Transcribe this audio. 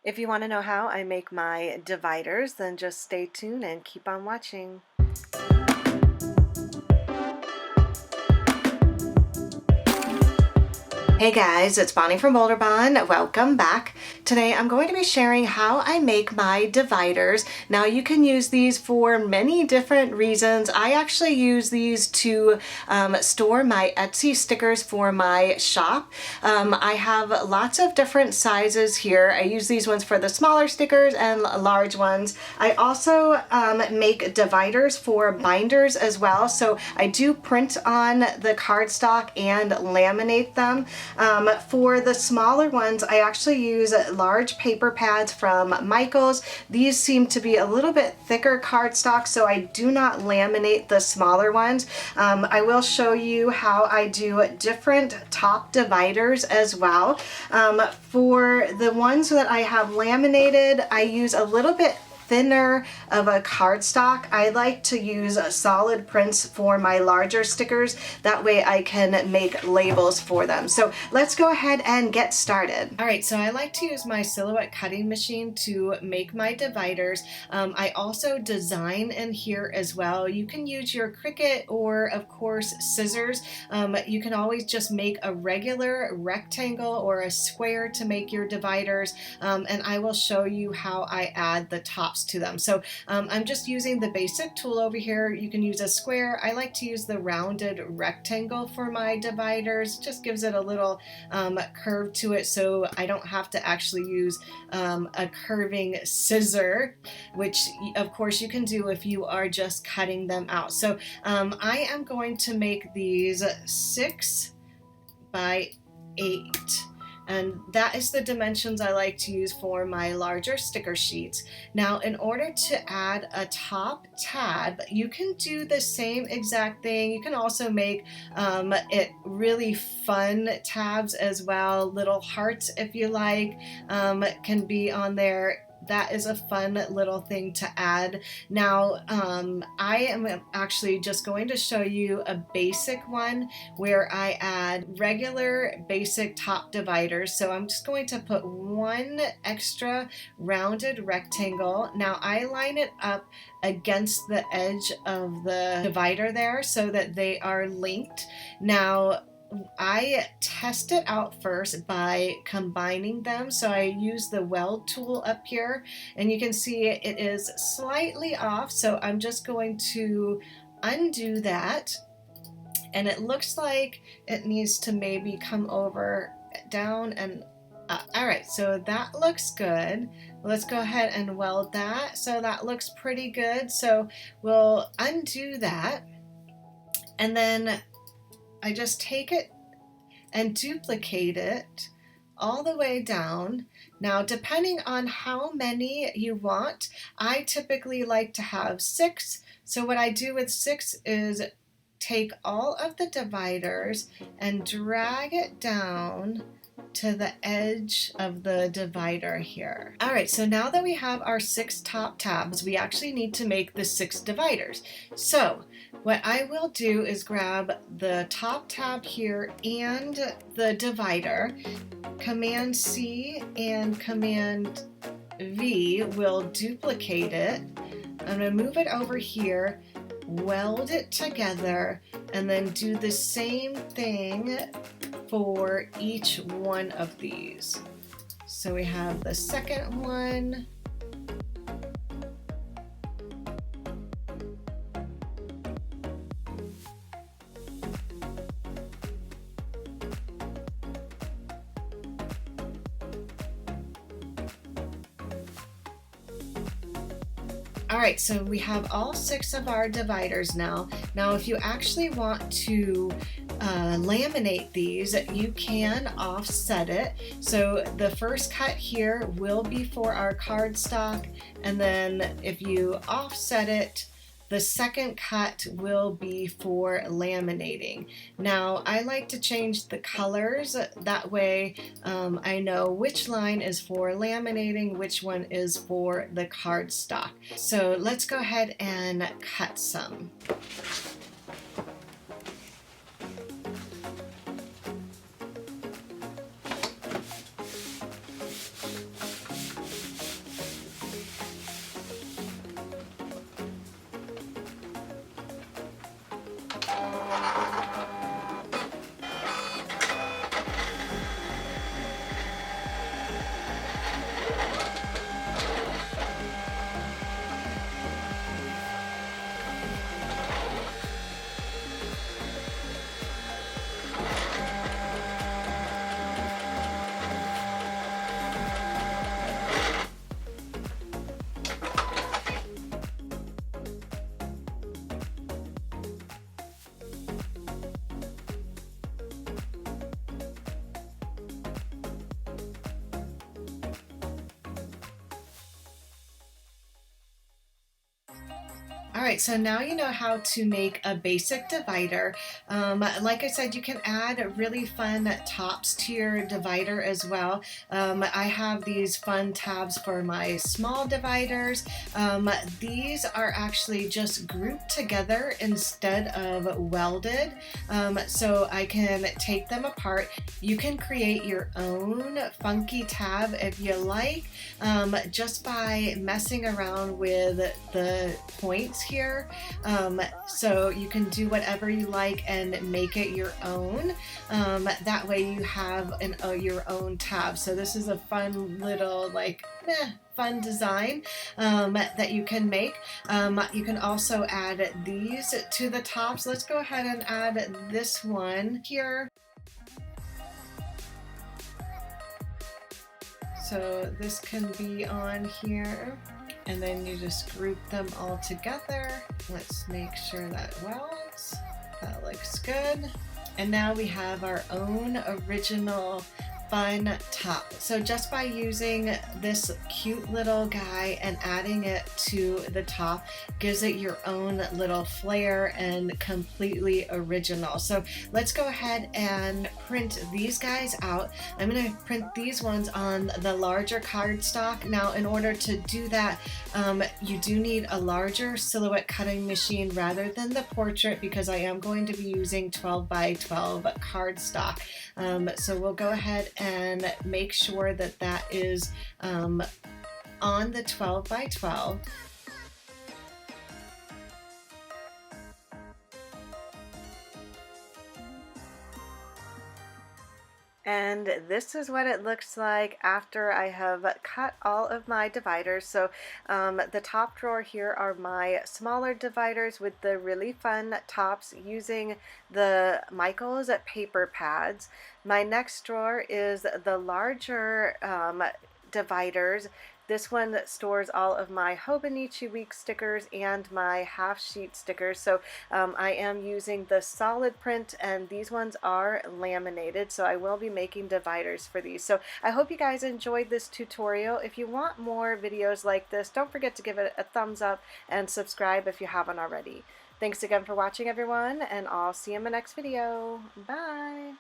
If you want to know how I make my dividers, then just stay tuned and keep on watching. Hey guys, it's Bonnie from Bolderbon. Welcome back. Today I'm going to be sharing how I make my dividers. Now you can use these for many different reasons. I actually use these to store my Etsy stickers for my shop. I have lots of different sizes here. I use these ones for the smaller stickers and large ones. I also make dividers for binders as well. So I do print on the cardstock and laminate them. For the smaller ones, I actually use large paper pads from Michaels. These seem to be a little bit thicker cardstock, so I do not laminate the smaller ones. I will show you how I do different top dividers as well. For the ones that I have laminated, I use a little bit thinner of a cardstock. I like to use solid prints for my larger stickers. That way I can make labels for them. So let's go ahead and get started. All right, so I like to use my Silhouette cutting machine to make my dividers. I also design in here as well. You can use your Cricut or of course scissors. You can always just make a regular rectangle or a square to make your dividers, and I will show you how I add the top to them. So I'm just using the basic tool over here. You can use a square. I like to use the rounded rectangle for my dividers. It just gives it a little curve to it, so I don't have to actually use a curving scissor, which of course you can do if you are just cutting them out. So I am going to make these 6 by 8. And that is the dimensions I like to use for my larger sticker sheets. Now, in order to add a top tab, you can do the same exact thing. You can also make it really fun tabs as well. Little hearts, if you like, can be on there. That is a fun little thing to add. Now, I am actually just going to show you a basic one where I add regular basic top dividers. So I'm just going to put one extra rounded rectangle. Now I line it up against the edge of the divider there so that they are linked. Now, I test it out first by combining them. So I use the weld tool up here and you can see it is slightly off. So I'm just going to undo that. And it looks like it needs to maybe come over down and up. All right, so that looks good. Let's go ahead and weld that. So that looks pretty good. So we'll undo that. And then I just take it and duplicate it all the way down. Now, depending on how many you want, I typically like to have 6. So what I do with 6 is take all of the dividers and drag it down to the edge of the divider here. All right, so now that we have our 6 top tabs, we actually need to make the 6 dividers. So what I will do is grab the top tab here and the divider. Command C and Command V will duplicate it. I'm going to move it over here, weld it together, and then do the same thing for each one of these. So we have the second one. All right, so we have all 6 of our dividers now. Now, if you actually want to laminate these, you can offset it. So the first cut here will be for our cardstock, and then if you offset it, the second cut will be for laminating. Now, I like to change the colors. That way I know which line is for laminating, which one is for the cardstock. So let's go ahead and cut some. Alright, so now you know how to make a basic divider. Like I said, you can add really fun tops to your divider as well. I have these fun tabs for my small dividers. These are actually just grouped together instead of welded, so I can take them apart. You can create your own funky tab if you like, just by messing around with the points here. So you can do whatever you like and make it your own. That way you have your own tab. So this is a fun little fun design that you can make. You can also add these to the tops. Let's go ahead and add this one here. So this can be on here, and then you just group them all together. Let's make sure that welds. That looks good. And now we have our own original fun top. So just by using this cute little guy and adding it to the top gives it your own little flair and completely original. So let's go ahead and print these guys out. I'm going to print these ones on the larger cardstock. Now in order to do that, you do need a larger silhouette cutting machine rather than the portrait, because I am going to be using 12 by 12 cardstock. So we'll go ahead and make sure that that is on the 12 by 12. And this is what it looks like after I have cut all of my dividers. So the top drawer here are my smaller dividers with the really fun tops using the Michaels paper pads. My next drawer is the larger dividers. This one stores all of my Hobonichi Week stickers and my half sheet stickers. So I am using the solid print, and these ones are laminated, so I will be making dividers for these. So I hope you guys enjoyed this tutorial. If you want more videos like this, don't forget to give it a thumbs up and subscribe if you haven't already. Thanks again for watching, everyone, and I'll see you in my next video. Bye!